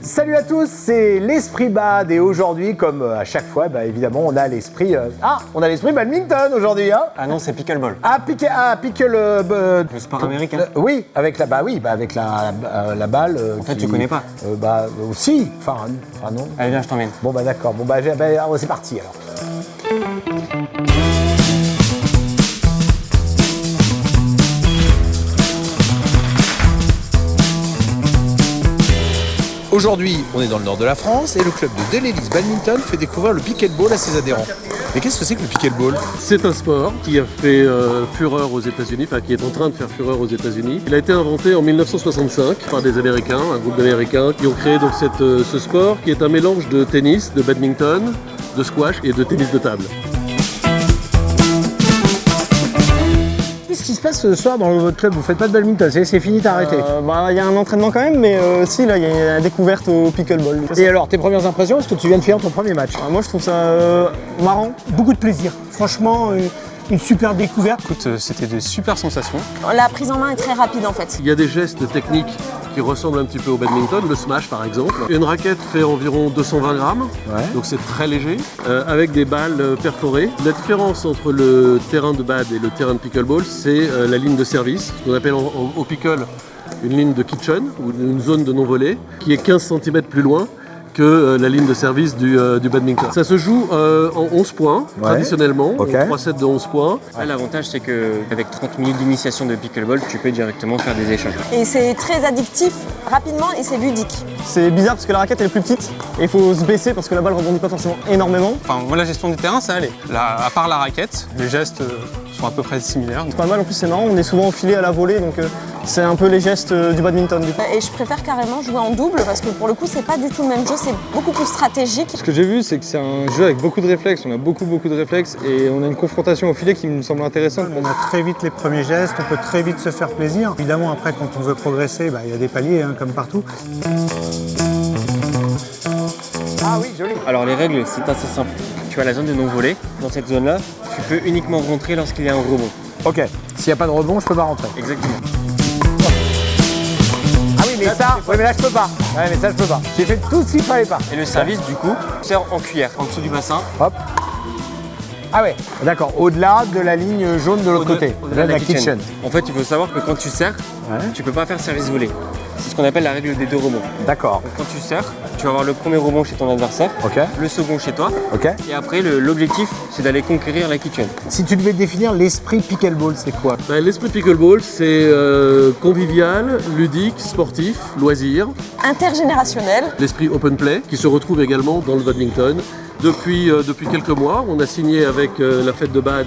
Salut à tous, c'est l'Esprit Bad et aujourd'hui, comme à chaque fois, évidemment, on a l'esprit... on a l'esprit badminton aujourd'hui, hein. Ah non, c'est pickleball. Pickle... Le sport américain. Oui, avec la balle... En fait, tu connais pas. Si, enfin non. Allez, viens, je t'emmène. Bon d'accord, c'est parti alors. Aujourd'hui, on est dans le nord de la France et le club de Delhélice Badminton fait découvrir le pickleball à ses adhérents. Mais qu'est-ce que c'est que le pickleball ? C'est un sport qui a fait fureur aux États-Unis, enfin qui est en train de faire fureur aux États-Unis. Il a été inventé en 1965 par des Américains, un groupe d'Américains qui ont créé donc ce sport qui est un mélange de tennis, de badminton, de squash et de tennis de table. Qu'est-ce qui se passe ce soir dans votre club ? Vous faites pas de badminton, c'est fini, t'as arrêté. Il y a un entraînement quand même, mais si, là, il y a la découverte au pickleball. Et alors, tes premières impressions, est-ce que tu viens de faire ton premier match ? Moi, je trouve ça marrant. Beaucoup de plaisir. Franchement, une super découverte. Écoute, c'était des super sensations. La prise en main est très rapide en fait. Il y a des gestes techniques qui ressemblent un petit peu au badminton, le smash par exemple. Une raquette fait environ 220 grammes, donc c'est très léger, avec des balles perforées. La différence entre le terrain de bad et le terrain de pickleball, c'est la ligne de service, ce qu'on appelle au pickle une ligne de kitchen, ou une zone de non-volée, qui est 15 cm plus loin que la ligne de service du badminton. Ça se joue en 11 points, traditionnellement, 3 sets de 11 points. Là, l'avantage, c'est qu'avec 30 minutes d'initiation de pickleball, tu peux directement faire des échanges. Et c'est très addictif rapidement et c'est ludique. C'est bizarre parce que la raquette elle est plus petite et il faut se baisser parce que la balle rebondit pas forcément énormément. Enfin, moi, la gestion du terrain, ça allait. Là, à part la raquette, les gestes sont à peu près similaires. C'est pas mal, en plus c'est marrant, on est souvent enfilé à la volée, donc c'est un peu les gestes du badminton du coup. Et je préfère carrément jouer en double parce que pour le coup c'est pas du tout le même jeu, c'est beaucoup plus stratégique. Ce que j'ai vu, c'est que c'est un jeu avec beaucoup de réflexes. On a beaucoup de réflexes et on a une confrontation au filet qui me semble intéressante. On a très vite les premiers gestes, on peut très vite se faire plaisir. Évidemment, après, quand on veut progresser, il y a des paliers, comme partout. Ah oui, joli. Alors les règles, c'est assez simple. Tu as la zone de non-volée. Dans cette zone-là, tu peux uniquement rentrer lorsqu'il y a un rebond. Ok, s'il n'y a pas de rebond, je peux pas rentrer. Exactement. Ah oui, mais mais là je peux pas. Ouais, mais ça je peux pas. J'ai fait tout ce qu'il fallait pas. Et le service, du coup, sert en cuillère, en dessous du bassin. Hop. Ah ouais, d'accord, au-delà de la ligne jaune de l'autre côté, Au-delà de la kitchen. En fait, il faut savoir que quand tu sers, tu peux pas faire service volé. C'est ce qu'on appelle la règle des deux rebonds. D'accord. Donc, quand tu sers, tu vas avoir le premier rebond chez ton adversaire, le second chez toi, et après l'objectif c'est d'aller conquérir la kitchen. Si tu devais définir l'esprit pickleball, c'est quoi ? L'esprit pickleball, c'est convivial, ludique, sportif, loisir. Intergénérationnel. L'esprit open play, qui se retrouve également dans le badminton. Depuis quelques mois, on a signé avec la fête de Bad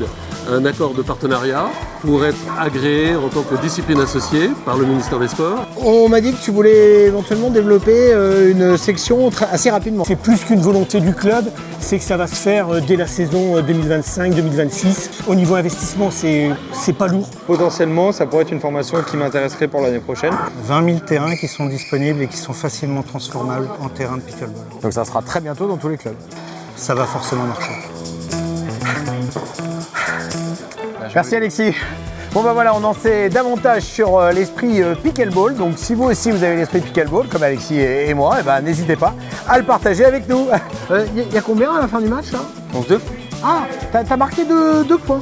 un accord de partenariat pour être agréé en tant que discipline associée par le ministère des Sports. On m'a dit que tu voulais éventuellement développer une section assez rapidement. C'est plus qu'une volonté du club, c'est que ça va se faire dès la saison 2025-2026. Au niveau investissement, c'est pas lourd. Potentiellement, ça pourrait être une formation qui m'intéresserait pour l'année prochaine. 20 000 terrains qui sont disponibles et qui sont facilement transformables en terrain de pickleball. Donc ça sera très bientôt dans tous les clubs. Ça va forcément marcher. Merci Alexis. Bon voilà, on en sait davantage sur l'esprit pickleball. Donc si vous aussi vous avez l'esprit pickleball, comme Alexis et moi, n'hésitez pas à le partager avec nous. Il y a combien à la fin du match là ? 11-2. Ah, t'as marqué deux points.